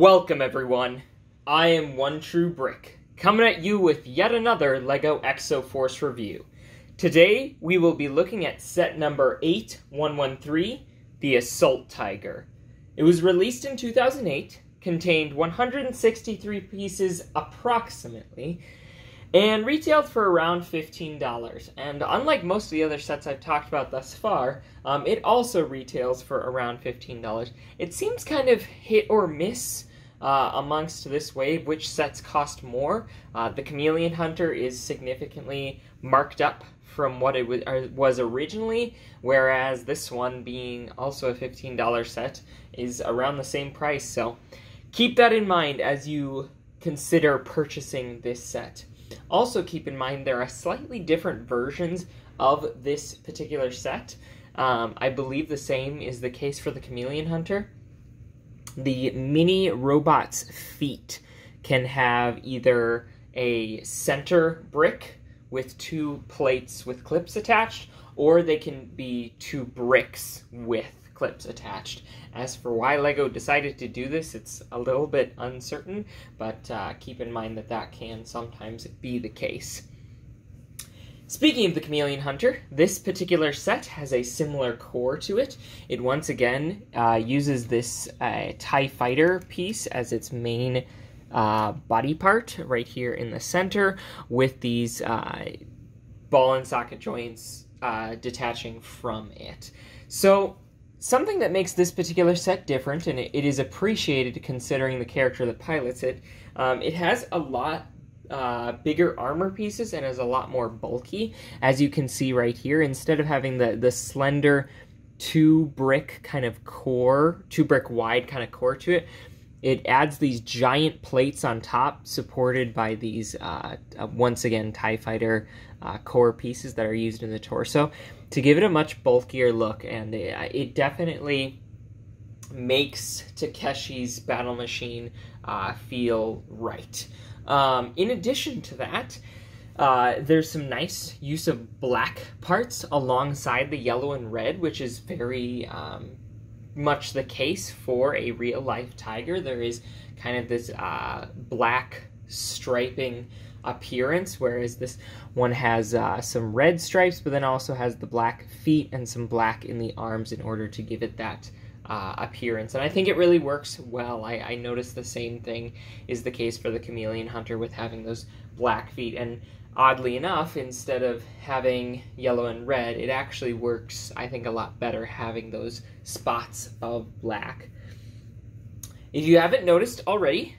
Welcome everyone, I am One True Brick, coming at you with yet another LEGO Exo-Force review. Today, we will be looking at set number 8113, the Assault Tiger. It was released in 2008, contained 163 pieces approximately, and retailed for around $15. And unlike most of the other sets I've talked about thus far, it also retails for around $15. It seems kind of hit or miss amongst this wave which sets cost more. The Chameleon Hunter is significantly marked up from what it was originally, whereas this one, being also a $15 set, is around the same price. So keep that in mind as you consider purchasing this set. Also keep in mind there are slightly different versions of this particular set. I believe the same is the case for the Chameleon Hunter. The mini robot's feet can have either a center brick with two plates with clips attached, or they can be two bricks with clips attached. As for why LEGO decided to do this, it's a little bit uncertain, but keep in mind that that can sometimes be the case. Speaking of the Chameleon Hunter, this particular set has a similar core to it. It once again uses this TIE Fighter piece as its main body part right here in the center, with these ball and socket joints detaching from it. So something that makes this particular set different, and it is appreciated considering the character that pilots it, it has a lot bigger armor pieces and is a lot more bulky. As you can see right here, instead of having the slender two brick wide kind of core to it, it adds these giant plates on top supported by these once again TIE Fighter core pieces that are used in the torso to give it a much bulkier look, and it definitely makes Takeshi's battle machine feel right. In addition to that, there's some nice use of black parts alongside the yellow and red, which is very much the case for a real-life tiger. There is kind of this black striping appearance, whereas this one has some red stripes, but then also has the black feet and some black in the arms in order to give it that appearance. And I think it really works well. I noticed the same thing is the case for the Chameleon Hunter with having those black feet, and oddly enough, instead of having yellow and red, it actually works, I think, a lot better having those spots of black. If you haven't noticed already,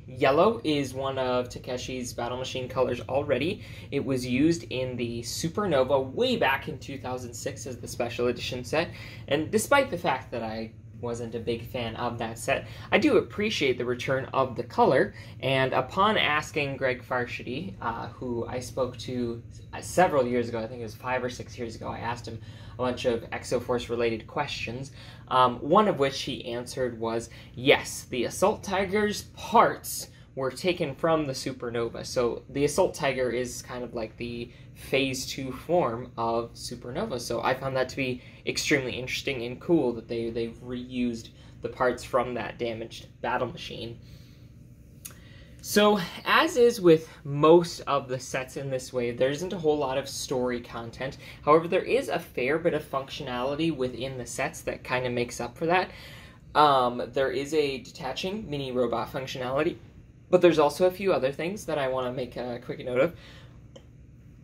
yellow is one of Takeshi's battle machine colors already. It was used in the Supernova way back in 2006 as the special edition set, and despite the fact that I wasn't a big fan of that set, I do appreciate the return of the color. And upon asking Greg Farshidi, who I spoke to several years ago, I think it was 5 or 6 years ago, I asked him a bunch of Exo-Force related questions, one of which he answered was, yes, the Assault Tiger's parts were taken from the Supernova. So the Assault Tiger is kind of like the Phase 2 form of Supernova. So I found that to be extremely interesting and cool that they've reused the parts from that damaged battle machine. So, as is with most of the sets in this wave, there isn't a whole lot of story content. However, there is a fair bit of functionality within the sets that kind of makes up for that. There is a detaching mini robot functionality, but there's also a few other things that I want to make a quick note of.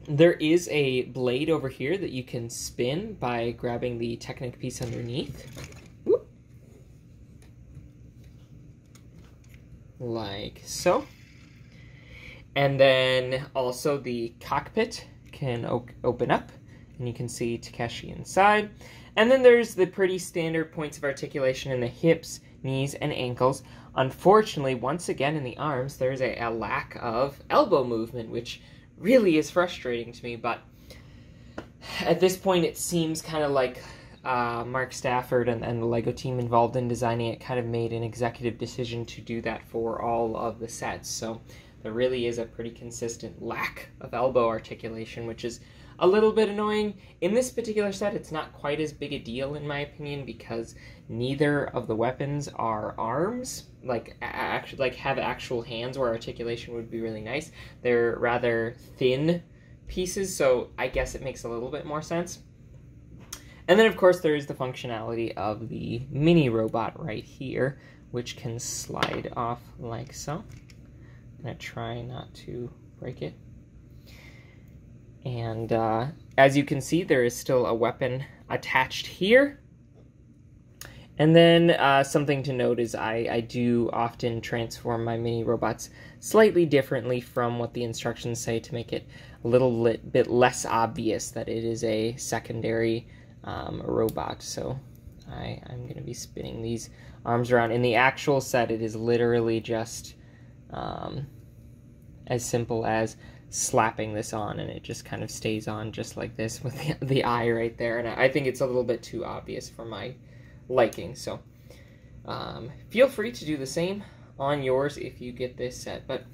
There is a blade over here that you can spin by grabbing the Technic piece underneath. Whoop. Like so. And then also the cockpit can open up, and you can see Takeshi inside. And then there's the pretty standard points of articulation in the hips, knees, and ankles. Unfortunately, once again in the arms, there's a lack of elbow movement, which really is frustrating to me, but at this point it seems kind of like Mark Stafford and the LEGO team involved in designing it kind of made an executive decision to do that for all of the sets. So there really is a pretty consistent lack of elbow articulation, which is a little bit annoying. In this particular set, it's not quite as big a deal in my opinion because neither of the weapons are arms, like have actual hands where articulation would be really nice. They're rather thin pieces, so I guess it makes a little bit more sense. And then of course there is the functionality of the mini robot right here, which can slide off like so. I'm gonna try not to break it. And as you can see, there is still a weapon attached here. And then something to note is I do often transform my mini robots slightly differently from what the instructions say to make it a little bit less obvious that it is a secondary robot. So I'm going to be spinning these arms around. In the actual set, it is literally just as simple as slapping this on, and it just kind of stays on just like this with the eye right there. And I think it's a little bit too obvious for my liking, so feel free to do the same on yours if you get this set. But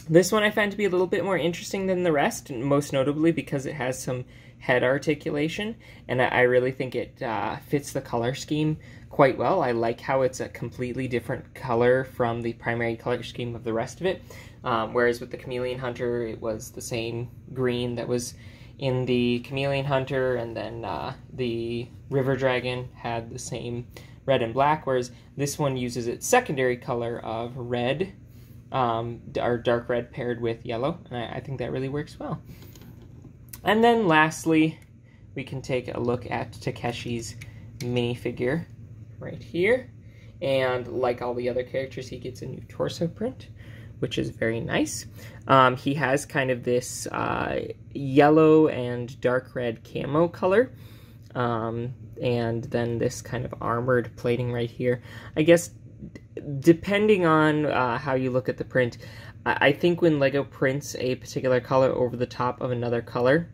this one I find to be a little bit more interesting than the rest, most notably because it has some head articulation, and I really think it fits the color scheme quite well. I like how it's a completely different color from the primary color scheme of the rest of it, whereas with the Chameleon Hunter it was the same green that was in the Chameleon Hunter, and then the River Dragon had the same red and black, whereas this one uses its secondary color of red, or dark red paired with yellow, and I think that really works well. And then lastly, we can take a look at Takeshi's minifigure right here, and like all the other characters, he gets a new torso print, which is very nice. He has kind of this yellow and dark red camo color, and then this kind of armored plating right here. I guess depending on how you look at the print, I think when LEGO prints a particular color over the top of another color,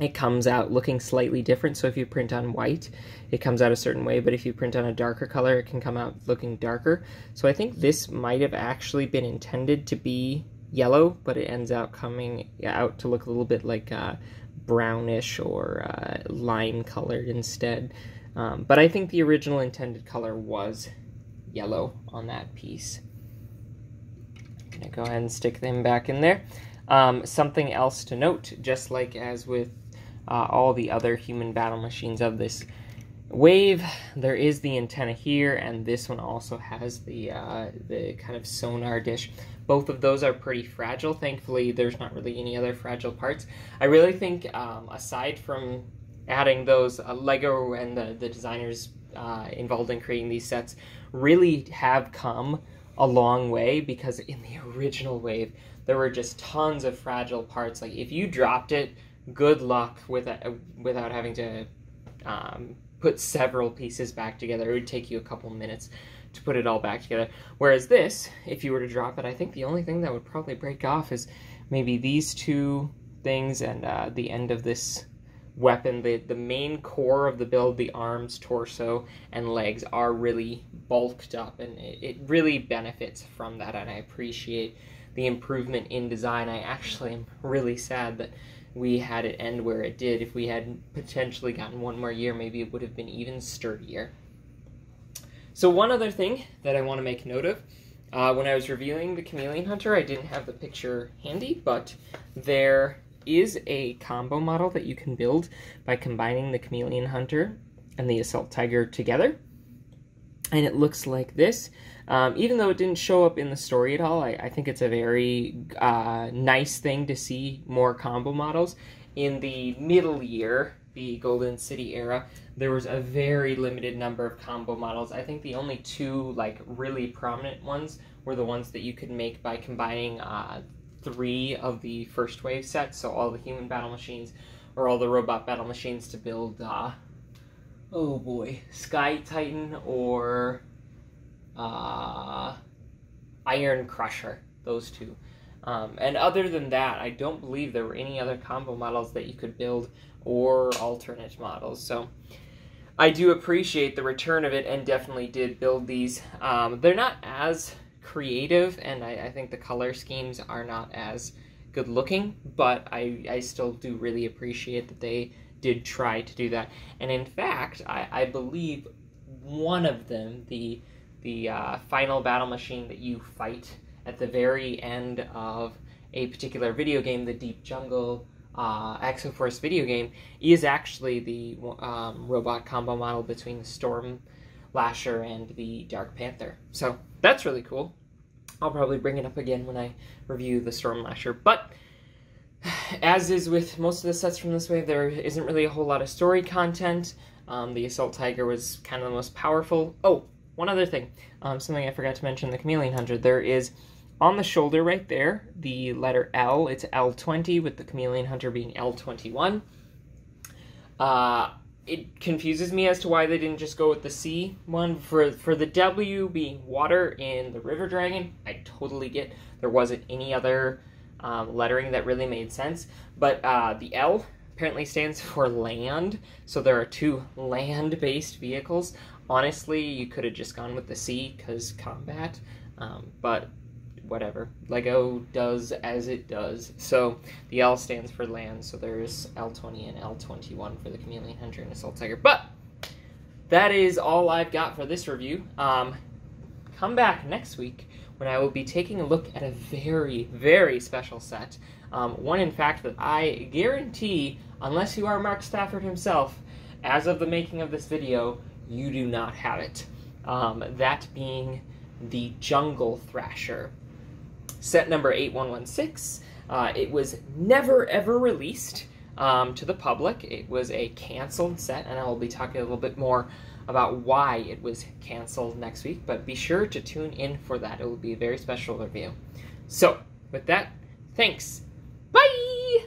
it comes out looking slightly different. So if you print on white, it comes out a certain way, but if you print on a darker color, it can come out looking darker. So I think this might have actually been intended to be yellow, but it ends out coming out to look a little bit like brownish or lime colored instead. But I think the original intended color was yellow on that piece. I'm gonna go ahead and stick them back in there. Something else to note, just like as with all the other human battle machines of this wave, there is the antenna here, and this one also has the kind of sonar dish. Both of those are pretty fragile. Thankfully, there's not really any other fragile parts. I really think, aside from adding those, LEGO and the designers involved in creating these sets really have come a long way, because in the original wave, there were just tons of fragile parts. Like, if you dropped it, good luck without having to put several pieces back together. It would take you a couple minutes to put it all back together. Whereas this, if you were to drop it, I think the only thing that would probably break off is maybe these two things and the end of this weapon. The main core of the build, the arms, torso, and legs are really bulked up, and it really benefits from that, and I appreciate the improvement in design. I actually am really sad that we had it end where it did. If we had potentially gotten one more year, maybe it would have been even sturdier. So one other thing that I want to make note of, when I was reviewing the Chameleon Hunter, I didn't have the picture handy, but there is a combo model that you can build by combining the Chameleon Hunter and the Assault Tiger together. And it looks like this. Even though it didn't show up in the story at all, I think it's a very nice thing to see more combo models. In the middle year, the Golden City era, there was a very limited number of combo models. I think the only two like really prominent ones were the ones that you could make by combining 3 of the first wave sets, so all the human battle machines or all the robot battle machines, to build oh boy, Sky Titan or Iron Crusher, those two. And other than that, I don't believe there were any other combo models that you could build or alternate models. So I do appreciate the return of it, and definitely did build these. They're not as creative, and I think the color schemes are not as good looking, but I still do really appreciate that they did try to do that. And in fact, I believe one of them, the final battle machine that you fight at the very end of a particular video game, the Deep Jungle Exo-Force video game, is actually the robot combo model between the Storm Lasher and the Dark Panther. So that's really cool. I'll probably bring it up again when I review the Storm Lasher. But as is with most of the sets from this wave, there isn't really a whole lot of story content. The Assault Tiger was kind of the most powerful. Oh, one other thing. Something I forgot to mention, the Chameleon Hunter. There is, on the shoulder right there, the letter L. It's L20, with the Chameleon Hunter being L21. It confuses me as to why they didn't just go with the C one. For the W being water in the River Dragon, I totally get there wasn't any other lettering that really made sense. But the L apparently stands for land, so there are 2 land-based vehicles. Honestly, you could have just gone with the C, because combat, but whatever. LEGO does as it does. So the L stands for land, so there's L20 and L21 for the Chameleon Hunter and Assault Tiger. But that is all I've got for this review. Come back next week when I will be taking a look at a very, very special set. One, in fact, that I guarantee, unless you are Mark Stafford himself, as of the making of this video, you do not have it. That being the Jungle Thrasher. Set number 8116. It was never ever released to the public. It was a canceled set, and I will be talking a little bit more about why it was canceled next week, but be sure to tune in for that. It will be a very special review. So, with that, thanks. Bye!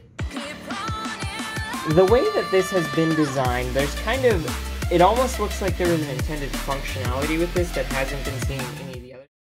The way that this has been designed, there's kind of, it almost looks like there was an intended functionality with this that hasn't been seen in